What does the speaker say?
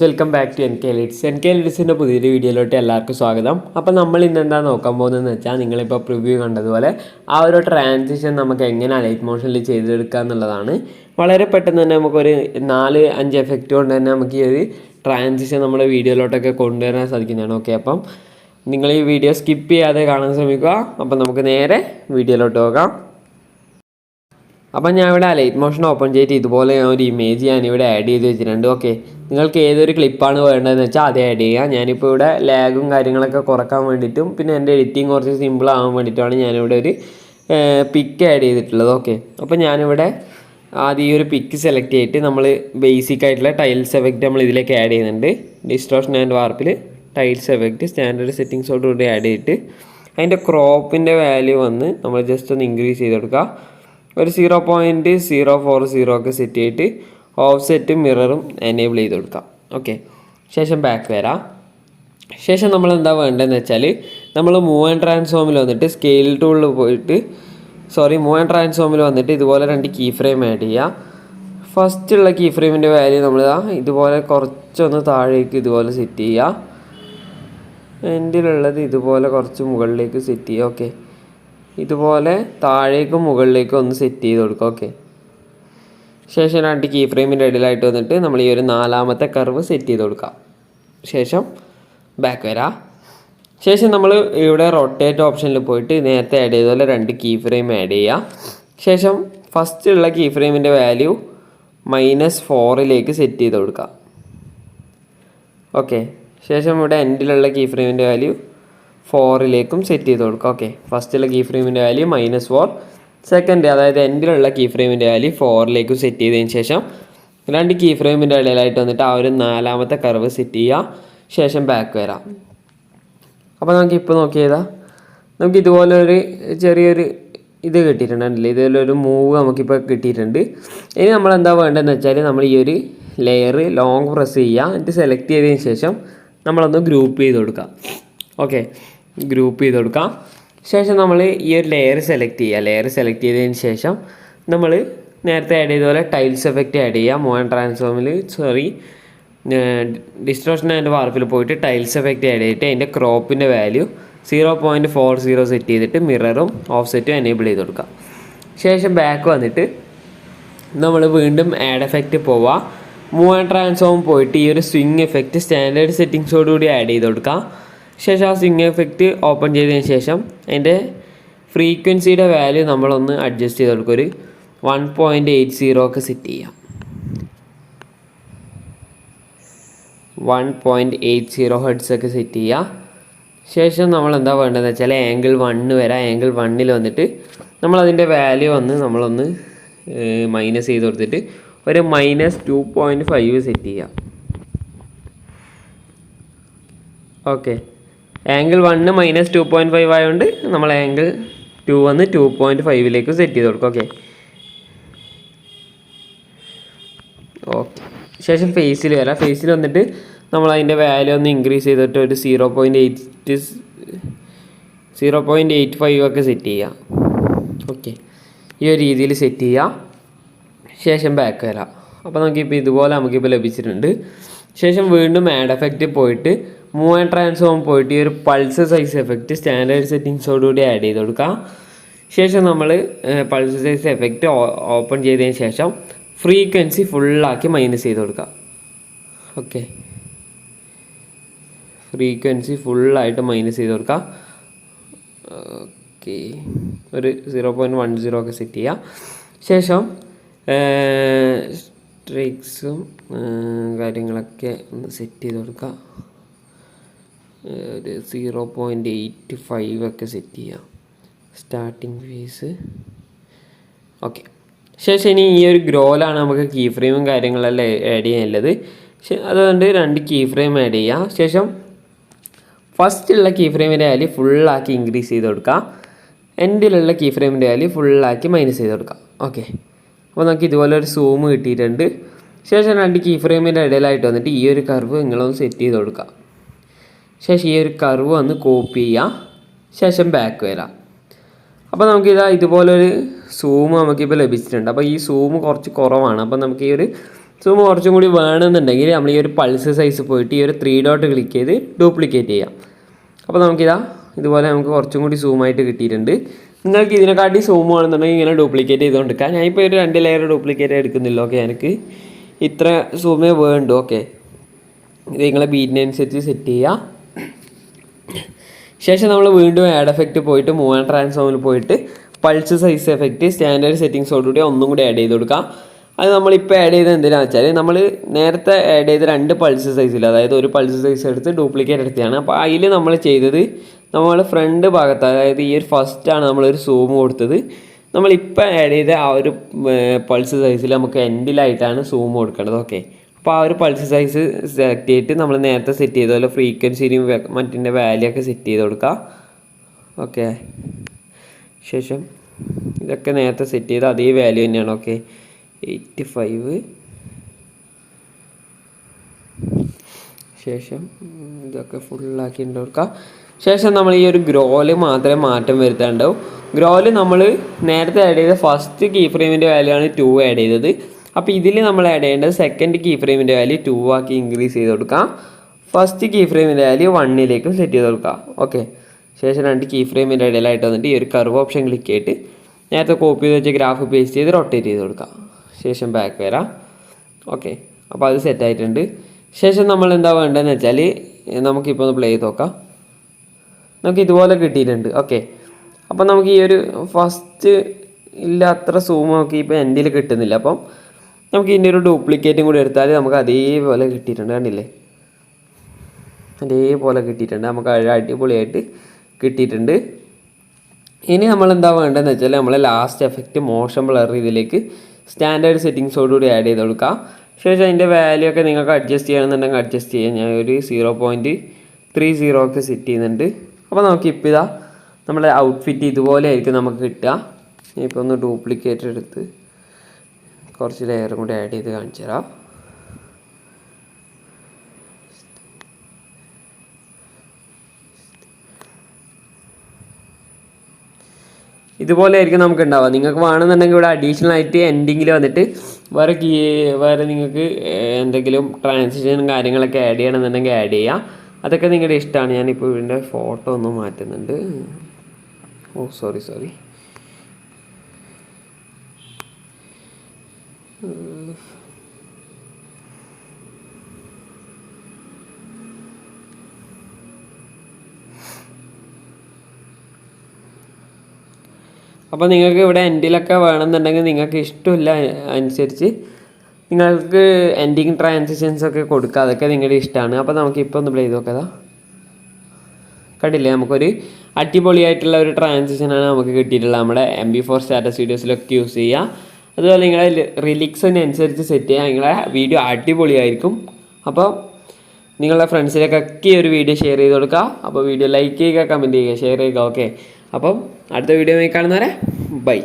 Welcome back to NKL NKLന്റെ പുതിയൊരു വീഡിയോയിലോട്ട് എല്ലാവർക്കും സ്വാഗതം. അപ്പോൾ നമ്മൾ ഇന്ന് എന്താ നോക്കാൻ പോകുന്നതെന്ന് വെച്ചാൽ നിങ്ങളിപ്പോൾ പ്രിവ്യൂ കണ്ടതുപോലെ ആ ഒരു ട്രാൻസിഷൻ നമുക്ക് എങ്ങനെ അലൈറ്റ് മോഷനിൽ ചെയ്തെടുക്കുക എന്നുള്ളതാണ്. വളരെ പെട്ടെന്ന് തന്നെ നമുക്കൊരു 4-5 എഫക്റ്റ് കൊണ്ട് തന്നെ നമുക്ക് ഈ ഒരു ട്രാൻസിഷൻ നമ്മുടെ വീഡിയോയിലോട്ടൊക്കെ കൊണ്ടുവരാൻ സാധിക്കുന്നതാണ്. ഓക്കെ, അപ്പം നിങ്ങൾ ഈ വീഡിയോ സ്കിപ്പ് ചെയ്യാതെ കാണാൻ ശ്രമിക്കുക. അപ്പം നമുക്ക് നേരെ വീഡിയോയിലോട്ട് പോകാം. അപ്പം ഞാൻ ഇവിടെ ലൈറ്റ് മോഷൻ ഓപ്പൺ ചെയ്തിട്ട് ഇതുപോലെ ഒരു ഇമേജ് ഞാനിവിടെ ആഡ് ചെയ്ത് വെച്ചിട്ടുണ്ട്. ഓക്കെ, നിങ്ങൾക്ക് ഏതൊരു ക്ലിപ്പാണ് വേണ്ടതെന്ന് വെച്ചാൽ അത് ആഡ് ചെയ്യുക. ഞാനിപ്പോൾ ഇവിടെ ലാഗും കാര്യങ്ങളൊക്കെ കുറക്കാൻ വേണ്ടിയിട്ടും പിന്നെ എൻ്റെ എഡിറ്റിംഗ് കുറച്ച് സിമ്പിൾ ആകാൻ വേണ്ടിയിട്ടുമാണ് ഞാനിവിടെ ഒരു പിക്ക് ആഡ് ചെയ്തിട്ടുള്ളത്. ഓക്കെ, അപ്പോൾ ഞാനിവിടെ ആദ്യം ഈ ഒരു പിക്ക് സെലക്ട് ചെയ്തിട്ട് നമ്മൾ ബേസിക് ആയിട്ടുള്ള ടൈൽസ് എഫക്റ്റ് നമ്മൾ ഇതിലേക്ക് ആഡ് ചെയ്യുന്നുണ്ട്. ഡിസ്റ്റോർഷൻ ആൻഡ് വാർപ്പിൽ ടൈൽസ് എഫക്റ്റ് സ്റ്റാൻഡേർഡ് സെറ്റിങ്സോടുകൂടി ആഡ് ചെയ്തിട്ട് അതിൻ്റെ ക്രോപ്പിൻ്റെ വാല്യൂ വന്ന് നമ്മൾ ജസ്റ്റ് ഒന്ന് ഇൻക്രീസ് ചെയ്ത് കൊടുക്കുക. ഒരു 0.040 ഒക്കെ സെറ്റ് ചെയ്തിട്ട് ഓഫ്സെറ്റും മിററും എനേബിൾ ചെയ്ത് കൊടുക്കാം. ഓക്കെ, ശേഷം ബാക്ക് വരാം. ശേഷം നമ്മൾ എന്താ വേണ്ടതെന്ന് വെച്ചാൽ നമ്മൾ മൂവ് ആൻഡ് ട്രാൻസ്ഫോമിൽ വന്നിട്ട് സ്കെയിൽ ടൂളിൽ പോയിട്ട് മൂവ് ആൻഡ് ട്രാൻസ്ഫോമിൽ വന്നിട്ട് ഇതുപോലെ 2 കീ ഫ്രെയിം ആഡ് ചെയ്യുക. ഫസ്റ്റുള്ള കീ ഫ്രെയിമിൻ്റെ വാല്യൂ നമ്മൾ ഇതുപോലെ കുറച്ചൊന്ന് താഴേക്ക് ഇതുപോലെ സെറ്റ് ചെയ്യുക. എൻഡിലുള്ളത് ഇതുപോലെ കുറച്ച് മുകളിലേക്ക് സെറ്റ് ചെയ്യുക. ഓക്കെ, ഇതുപോലെ താഴേക്കും മുകളിലേക്കും ഒന്ന് സെറ്റ് ചെയ്ത് കൊടുക്കുക. ഓക്കെ, ശേഷം 2 കീ ഫ്രെയിമിൻ്റെ ഇടയിലായിട്ട് വന്നിട്ട് നമ്മൾ ഈ ഒരു 4ാമത്തെ കർവ് സെറ്റ് ചെയ്ത് കൊടുക്കുക. ശേഷം ബാക്ക് വരാം. ശേഷം നമ്മൾ ഇവിടെ റൊട്ടേറ്റ് ഓപ്ഷനിൽ പോയിട്ട് നേരത്തെ ആഡ് ചെയ്ത പോലെ 2 കീ ഫ്രെയിം ആഡ് ചെയ്യുക. ശേഷം ഫസ്റ്റുള്ള കീ ഫ്രെയിമിൻ്റെ വാല്യൂ -4ലേക്ക് സെറ്റ് ചെയ്ത് കൊടുക്കുക. ഓക്കെ, ശേഷം ഇവിടെ എൻഡിലുള്ള കീ ഫ്രെയിമിൻ്റെ വാല്യൂ 4ലേക്കും സെറ്റ് ചെയ്ത് കൊടുക്കുക. ഓക്കെ, ഫസ്റ്റുള്ള കീ ഫ്രെയിമിൻ്റെ വാല്യൂ -4, സെക്കൻഡ് അതായത് എൻഡിലുള്ള കീ ഫ്രെയിമിൻ്റെ വാല്യൂ 4ലേക്കും സെറ്റ് ചെയ്തതിന് ശേഷം 2 കീ ഫ്രെയിമിൻ്റെ ഇടയിലായിട്ട് വന്നിട്ട് ആ ഒരു 4ാമത്തെ കർവ് സെറ്റ് ചെയ്യുക. ശേഷം ബാക്ക് വരാം. അപ്പോൾ നമുക്ക് ഇപ്പോൾ നോക്കിയതാ നമുക്ക് ഇതുപോലെ ഒരു ചെറിയൊരു ഇത് കിട്ടിയിട്ടുണ്ടല്ലേ, ഇതുപോലൊരു മൂവ് നമുക്കിപ്പോൾ കിട്ടിയിട്ടുണ്ട്. ഇനി നമ്മൾ എന്താ വേണ്ടതെന്ന് വെച്ചാൽ നമ്മൾ ഈ ഒരു ലെയർ ലോങ് പ്രസ് ചെയ്യുക, എന്നിട്ട് സെലക്ട് ചെയ്തതിന് ശേഷം നമ്മളൊന്ന് ഗ്രൂപ്പ് ചെയ്ത് കൊടുക്കുക. ഓക്കെ, ഗ്രൂപ്പ് ചെയ്ത് കൊടുക്കാം. ശേഷം നമ്മൾ ഈ ഒരു ലെയർ സെലക്ട് ചെയ്യുക. ലെയർ സെലക്ട് ചെയ്തതിന് ശേഷം നമ്മൾ നേരത്തെ ആഡ് ചെയ്ത പോലെ ടൈൽസ് എഫക്റ്റ് ആഡ് ചെയ്യുക. മൂവ് ആൻഡ് ട്രാൻസ്ഫോമിൽ ഡിസ്റ്റോർഷൻ ആൻഡ് വാർപ്പിൽ പോയിട്ട് ടൈൽസ് എഫക്റ്റ് ആഡ് ചെയ്തിട്ട് അതിൻ്റെ ക്രോപ്പിൻ്റെ വാല്യൂ 0.40 സെറ്റ് ചെയ്തിട്ട് മിററും ഓഫ്സെറ്റും എനേബിൾ ചെയ്ത് കൊടുക്കുക. ശേഷം ബാക്ക് വന്നിട്ട് നമ്മൾ വീണ്ടും ആഡ് എഫക്റ്റ് പോവുക. മൂവ് ആൻഡ് ട്രാൻസ്ഫോം പോയിട്ട് ഈ ഒരു സ്വിങ് എഫക്റ്റ് സ്റ്റാൻഡേർഡ് സെറ്റിങ്സോടുകൂടി ആഡ് ചെയ്ത് കൊടുക്കുക. ശേഷം ആ സ്വിങ് എഫക്റ്റ് ഓപ്പൺ ചെയ്തതിന് ശേഷം അതിൻ്റെ ഫ്രീക്വൻസിയുടെ വാല്യൂ നമ്മളൊന്ന് അഡ്ജസ്റ്റ് ചെയ്ത് കൊടുക്കുക. ഒരു 1.80 ഒക്കെ സെറ്റ് ചെയ്യാം. 1.80 ഹെർട്സ് ഒക്കെ സെറ്റ് ചെയ്യുക. ശേഷം നമ്മൾ എന്താ വേണ്ടതെന്ന് വെച്ചാൽ ആംഗിൾ 1 വരാം. ആംഗിൾ 1ൽ വന്നിട്ട് നമ്മളതിൻ്റെ വാല്യൂ വന്ന് നമ്മളൊന്ന് മൈനസ് ചെയ്ത് കൊടുത്തിട്ട് ഒരു -2.5 സെറ്റ് ചെയ്യാം. ഓക്കെ, ആംഗിൾ 1 -2.5 ആയതുകൊണ്ട് നമ്മൾ ആംഗിൾ 2 വന്ന് 2.5ലേക്ക് സെറ്റ് ചെയ്ത് കൊടുക്കും. ഓക്കെ, ശേഷം ഫേസിൽ വരാം. ഫേസിൽ വന്നിട്ട് നമ്മൾ അതിൻ്റെ വാല്യൂ ഒന്ന് ഇൻക്രീസ് ചെയ്തിട്ട് ഒരു 0.85 ഒക്കെ സെറ്റ് ചെയ്യാം. ഓക്കെ, ഈ ഒരു രീതിയിൽ സെറ്റ് ചെയ്യാം. ശേഷം ബാക്ക് വരാം. അപ്പോൾ നമുക്കിപ്പോൾ ഇതുപോലെ നമുക്കിപ്പോൾ ലഭിച്ചിട്ടുണ്ട്. ശേഷം വീണ്ടും ആഡ് എഫക്റ്റ് പോയിട്ട് മൂവ് ആൻഡ് ട്രാൻസ്ഫോം പോയിട്ട് ഈ ഒരു പൾസ് സൈസ് എഫക്റ്റ് സ്റ്റാൻഡേർഡ് സെറ്റിങ്സോടുകൂടി ആഡ് ചെയ്ത് കൊടുക്കാം. ശേഷം നമ്മൾ പൾസ് സൈസ് എഫക്റ്റ് ഓപ്പൺ ചെയ്തതിന് ശേഷം ഫ്രീക്വൻസി ഫുള്ളാക്കി മൈനസ് ചെയ്ത് കൊടുക്കാം. ഓക്കെ, ഫ്രീക്വൻസി ഫുള്ളായിട്ട് മൈനസ് ചെയ്ത് കൊടുക്കാം. ഓക്കെ, ഒരു 0.10 ഒക്കെ സെറ്റ് ചെയ്യാം. ശേഷം സ്ട്രൈക്സും കാര്യങ്ങളൊക്കെ ഒന്ന് സെറ്റ് ചെയ്ത് കൊടുക്കുക. ഒരു 0.85 ഒക്കെ സെറ്റ് ചെയ്യാം സ്റ്റാർട്ടിങ് ഫേസ്. ഓക്കെ, ശേഷം ഇനി ഈ ഒരു ഗ്രോയിലാണ് നമുക്ക് കീ ഫ്രെയിമും കാര്യങ്ങളെല്ലാം ആഡ് ചെയ്യാനുള്ളത്. അതുകൊണ്ട് 2 കീ ഫ്രെയിം ആഡ് ചെയ്യുക. ശേഷം ഫസ്റ്റുള്ള കീ ഫ്രെയിമിൻ്റെ വാല്യൂ ഫുള്ളാക്കി ഇൻക്രീസ് ചെയ്ത് കൊടുക്കുക. എൻഡിലുള്ള കീ ഫ്രെയിമിൻ്റെ വാല്യൂ ഫുള്ളാക്കി മൈനസ് ചെയ്ത് കൊടുക്കുക. ഓക്കെ, അപ്പോൾ നമുക്ക് ഇതുപോലെ ഒരു സൂം കിട്ടിയിട്ടുണ്ട്. ശേഷം 2 കീ ഫ്രെയിമിൻ്റെ ഇടയിലായിട്ട് വന്നിട്ട് ഈ ഒരു കർവ് നിങ്ങളൊന്ന് സെറ്റ് ചെയ്ത് കൊടുക്കുക. ശേഷം ഈ ഒരു കർവ് ഒന്ന് കോപ്പി ചെയ്യുക. ശേഷം ബാക്ക് വരാം. അപ്പോൾ നമുക്കിതാ ഇതുപോലൊരു സൂം നമുക്കിപ്പോൾ ലഭിച്ചിട്ടുണ്ട്. അപ്പോൾ ഈ സൂം കുറച്ച് കുറവാണ്. അപ്പോൾ നമുക്ക് ഈ ഒരു സൂം കുറച്ചും കൂടി വേണമെന്നുണ്ടെങ്കിൽ നമ്മൾ ഈ ഒരു പൾസ് സൈസ് പോയിട്ട് ഈ ഒരു 3 ഡോട്ട് ക്ലിക്ക് ചെയ്ത് ഡ്യൂപ്ലിക്കേറ്റ് ചെയ്യാം. അപ്പോൾ നമുക്കിതാ ഇതുപോലെ നമുക്ക് കുറച്ചും കൂടി സൂമായിട്ട് കിട്ടിയിട്ടുണ്ട്. നിങ്ങൾക്ക് ഇതിനെക്കാട്ടി സൂം വേണമെന്നുണ്ടെങ്കിൽ ഇങ്ങനെ ഡ്യൂപ്ലിക്കേറ്റ് ചെയ്തുകൊണ്ടിരിക്കാം. ഞാനിപ്പോൾ ഒരു 2 ലെയർ ഡ്യൂപ്ലിക്കേറ്റ് എടുക്കുന്നില്ല. ഓക്കെ, എനിക്ക് ഇത്ര സൂമേ വേണ്ടു. ഓക്കെ, ഇത് നിങ്ങളെ ബീറ്റിനനുസരിച്ച് സെറ്റ് ചെയ്യുക. ശേഷം നമ്മൾ വീണ്ടും ആഡ് എഫക്റ്റ് പോയിട്ട് മൂവ് ആൻഡ് ട്രാൻസ്ഫോമിൽ പോയിട്ട് പൾസ് സൈസ് എഫക്റ്റ് സ്റ്റാൻഡേർഡ് സെറ്റിങ്സോടുകൂടി ഒന്നും കൂടി ആഡ് ചെയ്ത് കൊടുക്കാം. അത് നമ്മളിപ്പോൾ ആഡ് ചെയ്ത് എന്തിനാണെന്ന് വെച്ചാൽ നമ്മൾ നേരത്തെ ആഡ് ചെയ്ത 2 പൾസ് സൈസിൽ, അതായത് ഒരു പൾസ് സൈസ് എടുത്ത് ഡ്യൂപ്ലിക്കേറ്റ് എടുത്തതാണ്. അപ്പോൾ അതിൽ നമ്മൾ ചെയ്തത് നമ്മൾ ഫ്രണ്ട് ഭാഗത്ത്, അതായത് ഈ ഒരു ഫസ്റ്റാണ് നമ്മളൊരു സൂം കൊടുത്തത്. നമ്മളിപ്പോൾ ആഡ് ചെയ്ത ആ ഒരു പൾസ് സൈസിൽ നമുക്ക് എൻഡിലായിട്ടാണ് സൂം കൊടുക്കേണ്ടത്. ഓക്കെ, അപ്പോൾ ആ ഒരു പൾസ് സൈസ് സെലക്ട് ചെയ്തിട്ട് നമ്മൾ നേരത്തെ സെറ്റ് ചെയ്ത പോലെ ഫ്രീക്വൻസിയും മറ്റിൻ്റെ വാല്യൂ ഒക്കെ സെറ്റ് ചെയ്ത് കൊടുക്കുക. ഓക്കെ, ശേഷം ഇതൊക്കെ നേരത്തെ സെറ്റ് ചെയ്ത അതേ വാല്യൂ തന്നെയാണ്. ഓക്കെ, 85. ശേഷം ഇതൊക്കെ ഫുള്ളാക്കി കൊടുക്കുക. ശേഷം നമ്മൾ ഈ ഒരു ഗ്രോല് മാത്രമേ മാറ്റം വരുത്താണ്ടാവും. ഗ്രോല് നമ്മൾ നേരത്തെ ആഡ് ചെയ്ത ഫസ്റ്റ് കീ ഫ്രെയിമിൻ്റെ വാല്യൂ ആണ് 2 ആഡ് ചെയ്തത്. അപ്പോൾ ഇതിൽ നമ്മൾ ആഡ് ചെയ്യേണ്ടത് സെക്കൻഡ് കീ ഫ്രെയിമിൻ്റെ വാല്യൂ 2 ആക്കി ഇൻക്രീസ് ചെയ്ത് കൊടുക്കാം. ഫസ്റ്റ് കീ ഫ്രെയിമിൻ്റെ വാല്യൂ 1ലേക്കും സെറ്റ് ചെയ്ത് കൊടുക്കാം. ഓക്കെ, ശേഷം 2 കീ ഫ്രെയിമിൻ്റെ ഇടയിലായിട്ട് വന്നിട്ട് ഈ ഒരു കർവ് ഓപ്ഷൻ ക്ലിക്ക് ചെയ്തിട്ട് നേരത്തെ കോപ്പി ചെയ്ത് വെച്ച് ഗ്രാഫ് പേസ്റ്റ് ചെയ്ത് റൊട്ടേറ്റ് ചെയ്ത് കൊടുക്കാം. ശേഷം ബാക്ക് വരാം. ഓക്കെ, അപ്പോൾ അത് സെറ്റായിട്ടുണ്ട്. ശേഷം നമ്മൾ എന്താ വേണ്ടതെന്ന് വെച്ചാൽ നമുക്കിപ്പോൾ ഒന്ന് പ്ലേ ചെയ്ത് നോക്കാം. നമുക്ക് ഇതുപോലെ കിട്ടിയിട്ടുണ്ട്. ഓക്കെ, അപ്പോൾ നമുക്ക് ഈ ഒരു ഫസ്റ്റ് ഇല്ല അത്ര സൂം നോക്കി ഇപ്പോൾ എൻഡിൽ കിട്ടുന്നില്ല. അപ്പം നമുക്ക് ഇതിൻ്റെ ഒരു ഡ്യൂപ്ലിക്കേറ്റും കൂടി എടുത്താൽ നമുക്ക് അതേപോലെ കിട്ടിയിട്ടുണ്ട്. കണ്ടില്ലേ, അതേപോലെ കിട്ടിയിട്ടുണ്ട്. നമുക്ക് അടിപൊളിയായിട്ട് കിട്ടിയിട്ടുണ്ട്. ഇനി നമ്മൾ എന്താ വേണ്ടതെന്ന് വെച്ചാൽ നമ്മൾ ലാസ്റ്റ് എഫക്റ്റ് മോഷൻ ബ്ലർ ഇതിലേക്ക് സ്റ്റാൻഡേർഡ് സെറ്റിങ്സോടുകൂടി ആഡ് ചെയ്ത് കൊടുക്കാം. ശേഷം അതിൻ്റെ വാല്യൂ ഒക്കെ നിങ്ങൾക്ക് അഡ്ജസ്റ്റ് ചെയ്യണമെന്നുണ്ടെങ്കിൽ അഡ്ജസ്റ്റ് ചെയ്യാം. ഞാൻ ഒരു 0.30 ഒക്കെ സെറ്റ് ചെയ്യുന്നുണ്ട്. അപ്പോൾ നമുക്കിപ്പോൾ ഇതാ നമ്മുടെ ഔട്ട്ഫിറ്റ് ഇതുപോലെ ആയിരിക്കും നമുക്ക് കിട്ടുക. ഇപ്പോൾ ഒന്ന് ഡ്യൂപ്ലിക്കേറ്റ് എടുത്ത് കുറച്ച് ലെയറും കൂടി ആഡ് ചെയ്ത് കാണിച്ചു തരാം. ഇതുപോലെ ആയിരിക്കും നമുക്ക് ഉണ്ടാവുക. നിങ്ങൾക്ക് വേണമെന്നുണ്ടെങ്കിൽ ഇവിടെ അഡീഷണൽ ആയിട്ട് എൻഡിങ്ങിൽ വന്നിട്ട് വേറെ നിങ്ങൾക്ക് എന്തെങ്കിലും ട്രാൻസിഷനും കാര്യങ്ങളൊക്കെ ആഡ് ചെയ്യണമെന്നുണ്ടെങ്കിൽ ആഡ് ചെയ്യാം. അതൊക്കെ നിങ്ങളുടെ ഇഷ്ടമാണ്. ഞാനിപ്പോൾ ഇതിൻ്റെ ഫോട്ടോ ഒന്ന് മാറ്റുന്നുണ്ട്. സോറി. അപ്പോൾ നിങ്ങൾക്ക് ഇവിടെ എൻഡിലൊക്കെ വേണമെന്നുണ്ടെങ്കിൽ നിങ്ങൾക്ക് ഇഷ്ടമില്ല അനുസരിച്ച് നിങ്ങൾക്ക് എൻഡിങ് ട്രാൻസിഷൻസൊക്കെ കൊടുക്കുക. അതൊക്കെ നിങ്ങളുടെ ഇഷ്ടമാണ്. അപ്പോൾ നമുക്കിപ്പോൾ ഒന്ന് പ്ലേ ചെയ്ത് നോക്കാം. കണ്ടില്ലേ, നമുക്കൊരു അടിപൊളിയായിട്ടുള്ള ഒരു ട്രാൻസിഷനാണ് നമുക്ക് കിട്ടിയിട്ടുള്ളത്. നമ്മുടെ MP4 സ്റ്റാറ്റസ് വീഡിയോസിലൊക്കെ യൂസ് ചെയ്യുക. അതുപോലെ നിങ്ങളെ റിലിക്സിനനുസരിച്ച് സെറ്റ് ചെയ്യുക. നിങ്ങളെ വീഡിയോ അടിപൊളിയായിരിക്കും. അപ്പോൾ നിങ്ങളുടെ ഫ്രണ്ട്സിലേക്കൊക്കെ ഈ ഒരു വീഡിയോ ഷെയർ ചെയ്ത് കൊടുക്കുക. അപ്പോൾ വീഡിയോ ലൈക്ക് ചെയ്യുക, കമൻറ്റ് ചെയ്യുക, ഷെയർ ചെയ്യുക. ഓക്കെ, അപ്പം അടുത്ത വീഡിയോ കാണുന്നവരെ ബൈ.